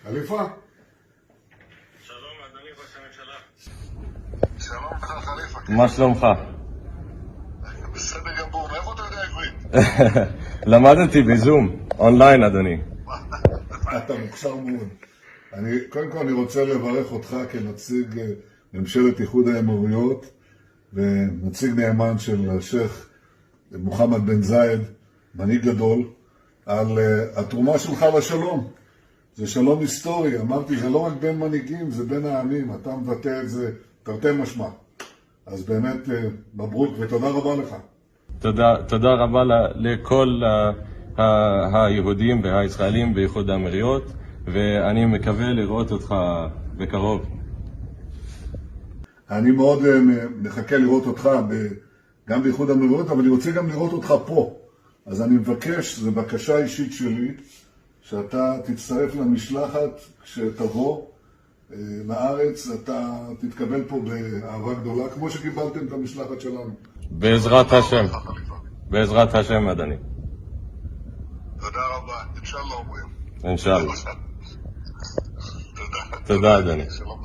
חליפה? שלום, אדוני ראש הממשלה. שלום לך חליפה. מה שלומך? בסדר גמור, מאיפה אתה יודע עברית? למדתי בזום, אונליין אדוני. אתה מוכשר מאוד. קודם כל אני רוצה לברך אותך כנציג ממשלת איחוד האמירויות ונציג נאמן של השייח מוחמד בן זאיד, מנהיג גדול, על התרומה שלך לשלום. זה שלום היסטורי, אמרתי, זה לא רק בין מנהיגים, זה בין העמים, אתה מבטא את זה תרתי משמע. אז באמת מברוק ותודה רבה לך. תודה רבה לכל היהודים והישראלים באיחוד האמירויות, ואני מקווה לראות אותך בקרוב. אני מאוד מחכה לראות אותך גם באיחוד האמירויות, אבל אני רוצה גם לראות אותך פה. אז אני מבקש, זו בקשה אישית שלי, שאתה תצטרף למשלחת כשתבוא לארץ, אתה תתקבל פה באהבה גדולה, כמו שקיבלתם את המשלחת שלנו. בעזרת השם. בעזרת השם, אדוני. תודה רבה, אינשאללה אומרים. אינשאללה. תודה. תודה, אדוני. שלום.